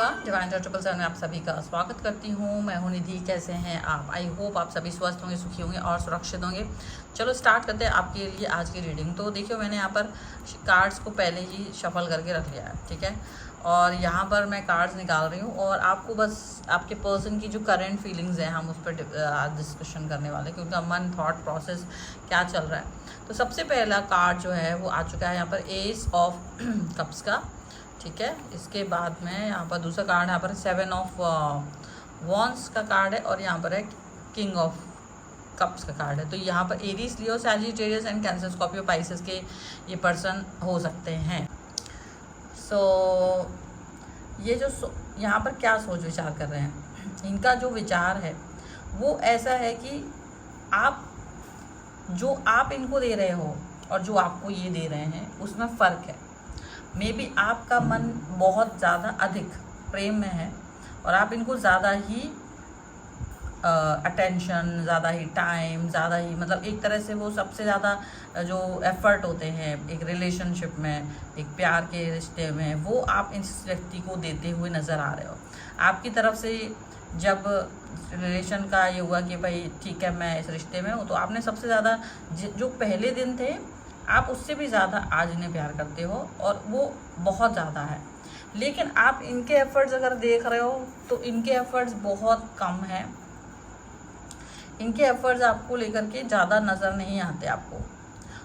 Everyone, divine triple seven में आप सभी का स्वागत करती हूँ। मैं हूँ निधि। कैसे हैं आप? आई होप आप सभी स्वस्थ होंगे, सुखी होंगे और सुरक्षित होंगे। चलो स्टार्ट करते हैं आपके लिए आज की रीडिंग। तो देखियो, मैंने यहाँ पर कार्ड्स को पहले ही शफल करके रख लिया है, ठीक है। और यहाँ पर मैं कार्ड्स निकाल रही हूँ और आपको बस आपके पर्सन की जो करंट फीलिंग्स हैं हम उस पर आज डिस्कशन करने वाले हैं कि उनका मन, थॉट प्रोसेस क्या चल रहा है। तो सबसे पहला कार्ड जो है वो आ चुका है यहाँ पर एस ऑफ कप्स का, ठीक है। इसके बाद में यहाँ पर दूसरा कार्ड, यहाँ पर 7 ऑफ वॉन्स का कार्ड है और यहाँ पर है किंग ऑफ कप्स का कार्ड है। तो यहाँ पर Aries, Leo, Sagittarius and cancer, Scorpio, Pisces के ये पर्सन हो सकते हैं। ये जो यहाँ पर क्या सोच विचार कर रहे हैं, इनका जो विचार है वो ऐसा है कि आप इनको दे रहे हो और जो आपको ये दे रहे हैं उसमें फ़र्क है। मे बी आपका मन बहुत ज़्यादा अधिक प्रेम में है और आप इनको ज़्यादा ही अटेंशन, ज़्यादा ही टाइम, ज़्यादा ही मतलब एक तरह से वो सबसे ज़्यादा जो एफ़र्ट होते हैं एक रिलेशनशिप में, एक प्यार के रिश्ते में, वो आप इस व्यक्ति को देते हुए नज़र आ रहे हो। आपकी तरफ से जब रिलेशन का ये हुआ कि भाई ठीक है मैं इस रिश्ते में हूँ, तो आपने सबसे ज़्यादा जो पहले दिन थे आप उससे भी ज़्यादा आज इन्हें प्यार करते हो और वो बहुत ज़्यादा है। लेकिन आप इनके एफ़र्ट्स अगर देख रहे हो तो इनके एफ़र्ट्स बहुत कम हैं। इनके एफ़र्ट्स आपको लेकर के ज़्यादा नज़र नहीं आते आपको,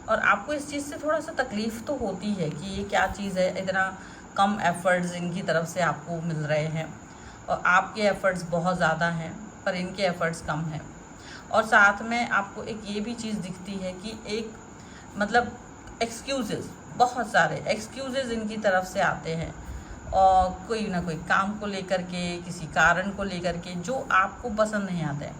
और आपको इस चीज़ से थोड़ा सा तकलीफ़ तो होती है कि ये क्या चीज़ है, इतना कम एफ़र्ट्स इनकी तरफ से आपको मिल रहे हैं और आपके एफ़र्ट्स बहुत ज़्यादा हैं पर इनके एफ़र्ट्स कम हैं। और साथ में आपको एक ये भी चीज़ दिखती है कि एक मतलब एक्सक्यूज़ेस, बहुत सारे एक्सक्यूज़ेस इनकी तरफ से आते हैं और कोई ना कोई काम को लेकर के, किसी कारण को लेकर के जो आपको पसंद नहीं आता है।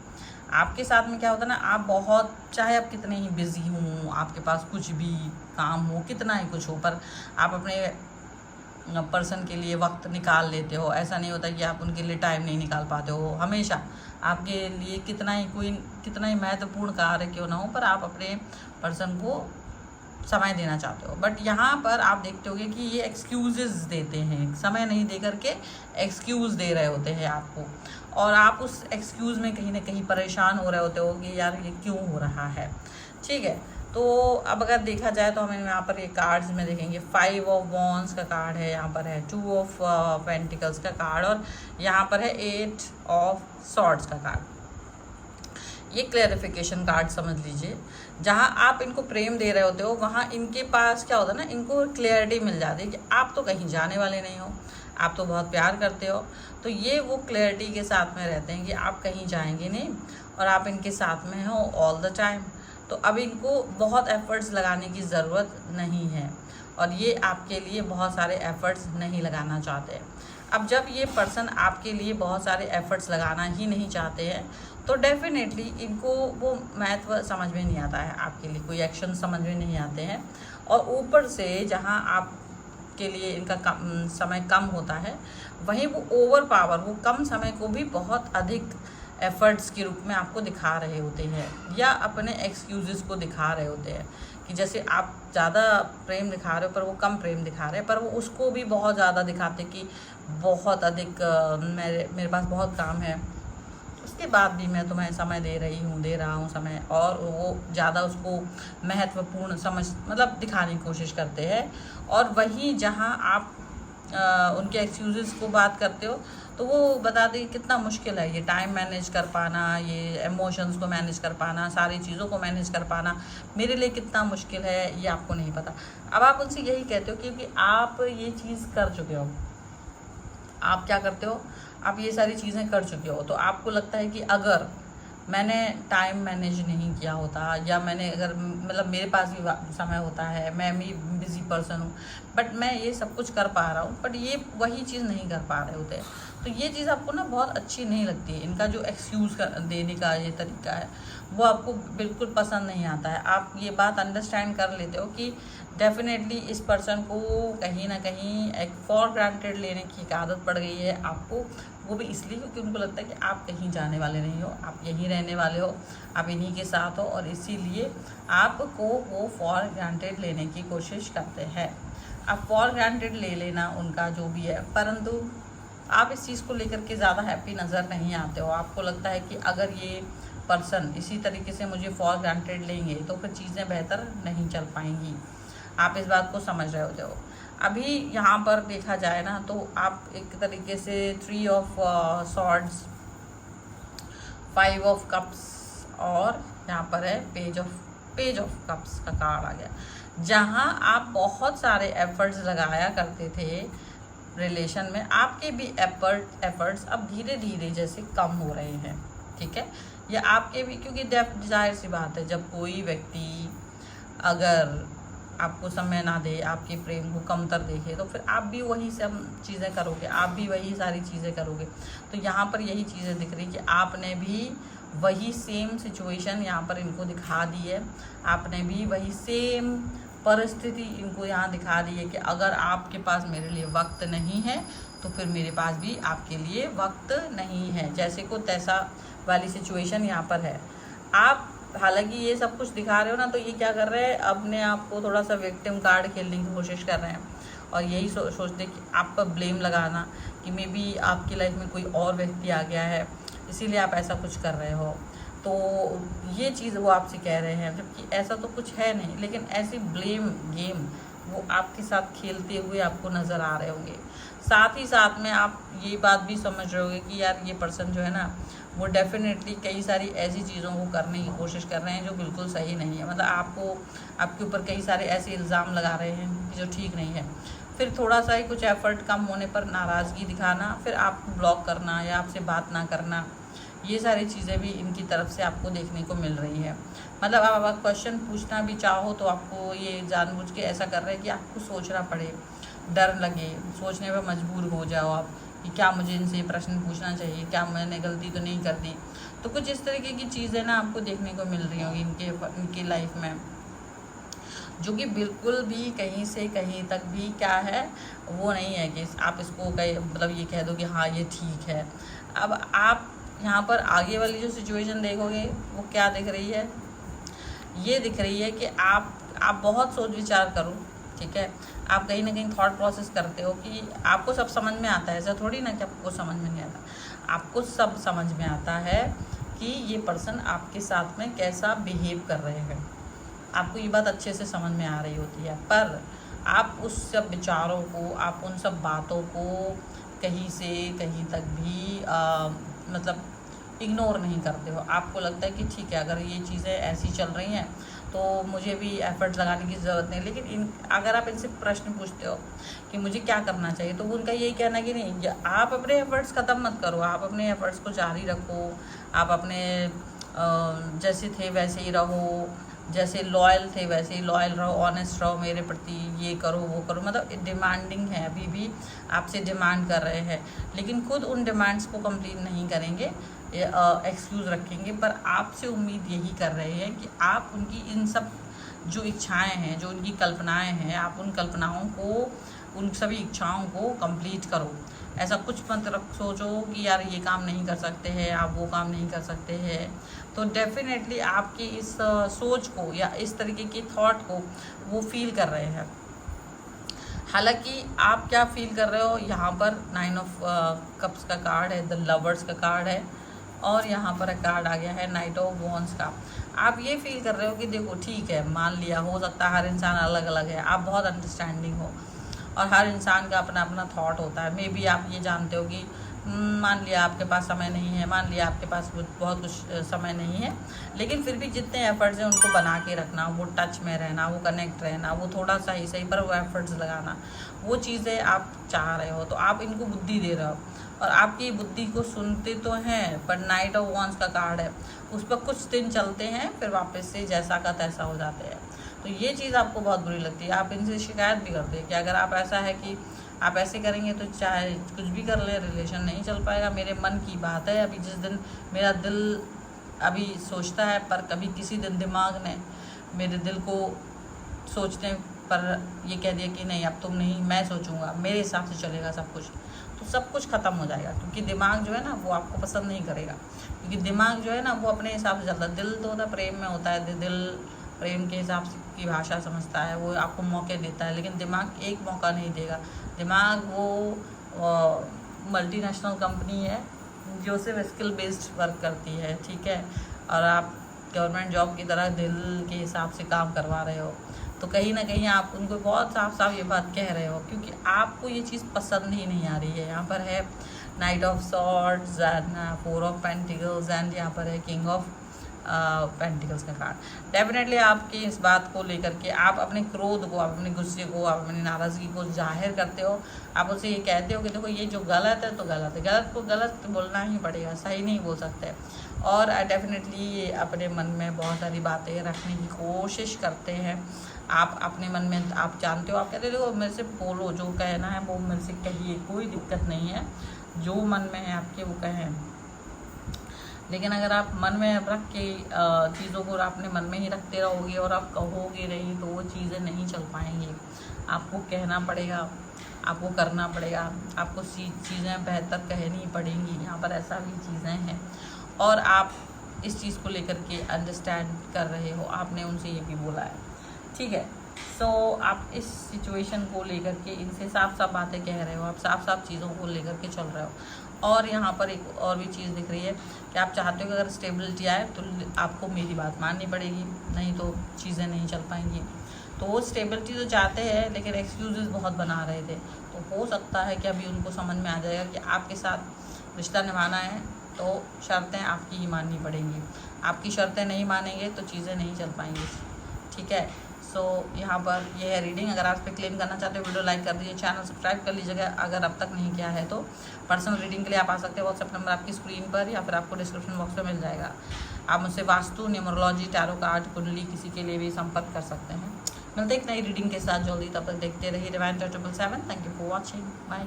आपके साथ में क्या होता है ना, आप बहुत, चाहे आप कितने ही बिज़ी हों, आपके पास कुछ भी काम हो, कितना ही कुछ हो, पर आप अपने पर्सन के लिए वक्त निकाल लेते हो। ऐसा नहीं होता कि आप उनके लिए टाइम नहीं निकाल पाते हो। हमेशा आपके लिए कितना ही महत्वपूर्ण कार्य क्यों ना हो, पर आप अपने पर्सन को समय देना चाहते हो। बट यहाँ पर आप देखते होगे कि ये एक्सक्यूज़ेस देते हैं, समय नहीं दे करके एक्सक्यूज़ दे रहे होते हैं आपको, और आप उस एक्सक्यूज़ में कहीं ना कहीं परेशान हो रहे होते हो कि यार ये क्यों हो रहा है, ठीक है। तो अब अगर देखा जाए तो हमें यहाँ पर ये कार्ड्स में देखेंगे 5 ऑफ वॉन्स का कार्ड है, यहाँ पर है 2 ऑफ पेंटिकल्स का कार्ड और यहाँ पर है 8 ऑफ सॉर्ड्स का कार्ड। ये क्लैरिफिकेशन कार्ड समझ लीजिए। जहाँ आप इनको प्रेम दे रहे होते हो वहाँ इनके पास क्या होता है ना, इनको क्लैरिटी मिल जाती है कि आप तो कहीं जाने वाले नहीं हो, आप तो बहुत प्यार करते हो। तो ये वो क्लैरिटी के साथ में रहते हैं कि आप कहीं जाएंगे नहीं और आप इनके साथ में हो ऑल द टाइम। तो अब इनको बहुत एफ़र्ट्स लगाने की ज़रूरत नहीं है और ये आपके लिए बहुत सारे एफ़र्ट्स नहीं लगाना चाहते हैं। अब जब ये पर्सन आपके लिए बहुत सारे एफ़र्ट्स लगाना ही नहीं चाहते हैं तो डेफिनेटली इनको वो महत्व समझ में नहीं आता है, आपके लिए कोई एक्शन समझ में नहीं आते हैं। और ऊपर से जहाँ आपके लिए इनका समय कम होता है, वहीं वो ओवर पावर, वो कम समय को भी बहुत अधिक एफ़र्ट्स के रूप में आपको दिखा रहे होते हैं या अपने एक्सक्यूज़ेस को दिखा रहे होते हैं कि जैसे आप ज़्यादा प्रेम दिखा रहे हो पर वो कम प्रेम दिखा रहे हैं, पर वो उसको भी बहुत ज़्यादा दिखाते कि बहुत अधिक मेरे पास बहुत काम है, उसके बाद भी मैं तुम्हें समय दे रहा हूँ समय, और वो ज़्यादा उसको महत्वपूर्ण मतलब दिखाने की कोशिश करते हैं। और वहीं जहाँ आप उनके एक्सक्यूज़ेस को बात करते हो तो वो बता दें कितना मुश्किल है ये टाइम मैनेज कर पाना, ये इमोशंस को मैनेज कर पाना, सारी चीज़ों को मैनेज कर पाना मेरे लिए कितना मुश्किल है, ये आपको नहीं पता। अब आप उनसे यही कहते हो क्योंकि आप ये चीज़ कर चुके हो। आप क्या करते हो, आप ये सारी चीज़ें कर चुके हो, तो आपको लगता है कि अगर मैंने टाइम मैनेज नहीं किया होता या मैंने अगर मतलब मेरे पास भी समय होता है, मैं भी बिज़ी पर्सन हूँ, बट मैं ये सब कुछ कर पा रहा हूँ, बट ये वही चीज़ नहीं कर पा रहे होते। तो ये चीज़ आपको ना बहुत अच्छी नहीं लगती है। इनका जो एक्सक्यूज़ देने का ये तरीका है वो आपको बिल्कुल पसंद नहीं आता है। आप ये बात अंडरस्टैंड कर लेते हो कि डेफिनेटली इस पर्सन को कहीं ना कहीं एक फॉर ग्रांटेड लेने की एक आदत पड़ गई है आपको, वो भी इसलिए क्योंकि उनको लगता है कि आप कहीं जाने वाले नहीं हो, आप यहीं रहने वाले हो, आप इन्हीं के साथ हो, और इसीलिए आपको वो फॉर ग्रांटेड लेने की कोशिश करते हैं। अब फॉर ग्रांटेड ले लेना उनका जो भी है, परंतु आप इस चीज़ को लेकर के ज़्यादा हैप्पी नज़र नहीं आते हो। आपको लगता है कि अगर ये पर्सन इसी तरीके से मुझे फॉर ग्रांटेड लेंगे तो फिर चीज़ें बेहतर नहीं चल पाएंगी। आप इस बात को समझ रहे होते हो। अभी यहाँ पर देखा जाए ना तो आप एक तरीके से 3 ऑफ सॉर्ड्स, 5 ऑफ कप्स और यहाँ पर है पेज ऑफ कप्स का कार्ड आ गया। जहाँ आप बहुत सारे एफर्ट्स लगाया करते थे रिलेशन में, आपके भी एफर्ट्स अब धीरे धीरे जैसे कम हो रहे हैं, ठीक है। या आपके भी, क्योंकि जाहिर सी बात है जब कोई व्यक्ति अगर आपको समय ना दे, आपके प्रेम को कमतर देखे, तो फिर आप भी वही सब चीज़ें करोगे, आप भी वही सारी चीज़ें करोगे। तो यहाँ पर यही चीज़ें दिख रही कि आपने भी वही सेम सिचुएशन यहाँ पर इनको दिखा दी है। आपने भी वही सेम परिस्थिति इनको यहाँ दिखा दी है कि अगर आपके पास मेरे लिए वक्त नहीं है तो फिर मेरे पास भी आपके लिए वक्त नहीं है, जैसे को तैसा वाली सिचुएशन यहाँ पर है। आप हालांकि ये सब कुछ दिखा रहे हो ना, तो ये क्या कर रहे हैं, अपने आप को थोड़ा सा विक्टिम कार्ड खेलने की कोशिश कर रहे हैं और यही सोचते कि आप पर ब्लेम लगाना कि मे बी आपकी लाइफ में कोई और व्यक्ति आ गया है इसीलिए आप ऐसा कुछ कर रहे हो। तो ये चीज़ वो आपसे कह रहे हैं, जबकि ऐसा तो कुछ है नहीं, लेकिन ऐसी ब्लेम गेम वो आपके साथ खेलते हुए आपको नज़र आ रहे होंगे। साथ ही साथ में आप ये बात भी समझ रहे होंगे कि यार ये पर्सन जो है ना वो डेफिनेटली कई सारी ऐसी चीज़ों को करने की कोशिश कर रहे हैं जो बिल्कुल सही नहीं है। मतलब आपके ऊपर कई सारे ऐसे इल्ज़ाम लगा रहे हैं जो ठीक नहीं है। फिर थोड़ा सा ही कुछ एफर्ट कम होने पर नाराज़गी दिखाना, फिर आपको ब्लॉक करना या आपसे बात ना करना, ये सारी चीज़ें भी इनकी तरफ से आपको देखने को मिल रही है। मतलब आप क्वेश्चन पूछना भी चाहो तो आपको ये जानबूझ के ऐसा कर रहे हैं कि आपको सोचना पड़े, डर लगे, सोचने पर मजबूर हो जाओ आप कि क्या मुझे इनसे प्रश्न पूछना चाहिए, क्या मैंने गलती तो नहीं कर दी। तो कुछ इस तरीके की चीज़ें ना आपको देखने को मिल रही होंगी इनकी लाइफ में, जो कि बिल्कुल भी कहीं से कहीं तक भी क्या है वो नहीं है कि आप इसको मतलब ये कह दो कि हाँ ये ठीक है। अब आप यहाँ पर आगे वाली जो सिचुएशन देखोगे वो क्या दिख रही है, ये दिख रही है कि आप बहुत सोच विचार करो, ठीक है। आप कहीं ना कहीं थॉट प्रोसेस करते हो कि आपको सब समझ में आता है, ऐसा थोड़ी ना कि आपको समझ में नहीं आता, आपको सब समझ में आता है कि ये पर्सन आपके साथ में कैसा बिहेव कर रहे हैं। आपको ये बात अच्छे से समझ में आ रही होती है, पर आप उस सब विचारों को, आप उन सब बातों को कहीं से कहीं तक भी मतलब इग्नोर नहीं करते हो। आपको लगता है कि ठीक है अगर ये चीज़ें ऐसी चल रही हैं तो मुझे भी एफर्ट्स लगाने की ज़रूरत नहीं। लेकिन अगर आप इनसे प्रश्न पूछते हो कि मुझे क्या करना चाहिए, तो उनका यही कहना है कि नहीं, आप अपने एफर्ट्स ख़त्म मत करो, आप अपने एफर्ट्स को जारी रखो, आप अपने जैसे थे वैसे ही रहो, जैसे लॉयल थे वैसे ही लॉयल रहो, ऑनेस्ट रहो मेरे प्रति, ये करो वो करो। मतलब डिमांडिंग है, अभी भी आपसे डिमांड कर रहे हैं, लेकिन खुद उन डिमांड्स को कंप्लीट नहीं करेंगे, एक्सक्यूज़ रखेंगे, पर आपसे उम्मीद यही कर रहे हैं कि आप उनकी इन सब जो इच्छाएं हैं, जो उनकी कल्पनाएं हैं, आप उन कल्पनाओं को, उन सभी इच्छाओं को कंप्लीट करो। ऐसा कुछ मत सोचो कि यार ये काम नहीं कर सकते हैं, आप वो काम नहीं कर सकते हैं। तो डेफिनेटली आपकी इस सोच को या इस तरीके की थॉट को वो फील कर रहे हैं। हालांकि आप क्या फील कर रहे हो, यहाँ पर 9 ऑफ कप्स का कार्ड है, द लवर्स का कार्ड है, और यहाँ पर कार्ड आ गया है नाइट ऑफ वॉन्ड्स का। आप ये फील कर रहे हो कि देखो ठीक है, मान लिया, हो सकता है हर इंसान अलग अलग है, आप बहुत अंडरस्टैंडिंग हो और हर इंसान का अपना अपना थॉट होता है। मे बी आप ये जानते हो कि मान लिया आपके पास समय नहीं है, मान लिया आपके पास बहुत कुछ समय नहीं है, लेकिन फिर भी जितने एफर्ट्स हैं उनको बना के रखना, वो टच में रहना, वो कनेक्ट रहना, वो थोड़ा सा ही सही पर वो एफर्ट्स लगाना, वो चीज़ें आप चाह रहे हो। तो आप इनको बुद्धि दे रहे हो और आपकी बुद्धि को सुनते तो हैं, पर नाइट ऑफ वॉन्ड्स का कार्ड है, उस पर कुछ दिन चलते हैं, फिर वापस से जैसा का तैसा हो जाते हैं। तो ये चीज़ आपको बहुत बुरी लगती है, आप इनसे शिकायत भी करते हैं कि अगर आप ऐसा है कि आप ऐसे करेंगे तो चाहे कुछ भी कर ले, रिलेशन नहीं चल पाएगा। मेरे मन की बात है, अभी जिस दिन मेरा दिल अभी सोचता है, पर कभी किसी दिन दिमाग ने मेरे दिल को सोचने पर ये कह दिया कि नहीं अब तुम नहीं, मैं सोचूंगा, मेरे हिसाब से चलेगा सब कुछ, तो सब कुछ ख़त्म हो जाएगा। क्योंकि दिमाग जो है ना वो आपको पसंद नहीं करेगा, क्योंकि दिमाग जो है ना वो अपने हिसाब से चलता है। दिल तो होता प्रेम में होता है, दिल प्रेम के हिसाब से की भाषा समझता है, वो आपको मौके देता है, लेकिन दिमाग एक मौका नहीं देगा। दिमाग वो मल्टीनेशनल कंपनी है जो सिर्फ स्किल बेस्ड वर्क करती है, ठीक है, और आप गवर्नमेंट जॉब की तरह दिल के हिसाब से काम करवा रहे हो, तो कहीं ना कहीं आप उनको बहुत साफ साफ ये बात कह रहे हो, क्योंकि आपको ये चीज़ पसंद ही नहीं आ रही है। यहाँ पर है night of swords and 4 of pentacles and यहाँ पर है किंग ऑफ पेंटिकल्स का कार्ड। डेफिनेटली आपकी इस बात को लेकर के आप अपने क्रोध को, आप अपने गुस्से को, आप अपनी नाराज़गी को जाहिर करते हो। आप उसे ये कहते हो कि देखो ये जो गलत है तो गलत है, गलत को गलत बोलना ही पड़ेगा, सही नहीं बोल सकते। और डेफिनेटली अपने मन में बहुत सारी बातें रखने की कोशिश करते हैं। आप अपने मन में आप जानते हो, आप कहते हो देखो मेरे से बोलो, जो कहना है वो मेरे से कहिए, कोई दिक्कत नहीं है, जो मन में है आपके वो कहें। लेकिन अगर आप मन में रख के चीज़ों को अपने मन में ही रखते रहोगे और आप कहोगे नहीं, तो वो चीज़ें नहीं चल पाएंगी। आपको कहना पड़ेगा, आपको करना पड़ेगा, आपको चीज़ें बेहतर कहनी पड़ेंगी। यहाँ पर ऐसा भी चीज़ें हैं और आप इस चीज़ को लेकर के अंडरस्टैंड कर रहे हो, आपने उनसे ये भी बोला है, ठीक है। सो आप इस सिचुएशन को लेकर के इनसे साफ साफ बातें कह रहे हो, आप साफ साफ चीज़ों को लेकर के चल रहे हो। और यहाँ पर एक और भी चीज़ दिख रही है कि आप चाहते हो कि अगर स्टेबिलिटी आए तो आपको मेरी बात माननी पड़ेगी, नहीं तो चीज़ें नहीं चल पाएंगी। तो वो स्टेबिलिटी तो चाहते हैं, लेकिन एक्सक्यूज़ेस बहुत बना रहे थे। तो हो सकता है कि अभी उनको समझ में आ जाएगा कि आपके साथ रिश्ता निभाना है तो शर्तें आपकी ही माननी पड़ेंगी। आपकी शर्तें नहीं मानेंगे तो चीज़ें नहीं चल पाएंगी, ठीक है। सो यहाँ पर यह है रीडिंग। अगर आप पे क्लेम करना चाहते हो वीडियो लाइक कर दीजिए, चैनल सब्सक्राइब कर लीजिएगा अगर अब तक नहीं किया है तो। पर्सनल रीडिंग के लिए आप आ सकते हैं, व्हाट्सएप नंबर आपकी स्क्रीन पर या फिर आपको डिस्क्रिप्शन बॉक्स में मिल जाएगा। आप मुझसे वास्तु, न्यूमरोलॉजी, टैरो कार्ड, कुंडली किसी के लिए भी संपर्क कर सकते हैं। मिलते एक नई रीडिंग के साथ जल्दी, तब तक देखते रहिए Divine 777। Thank you for watching, bye.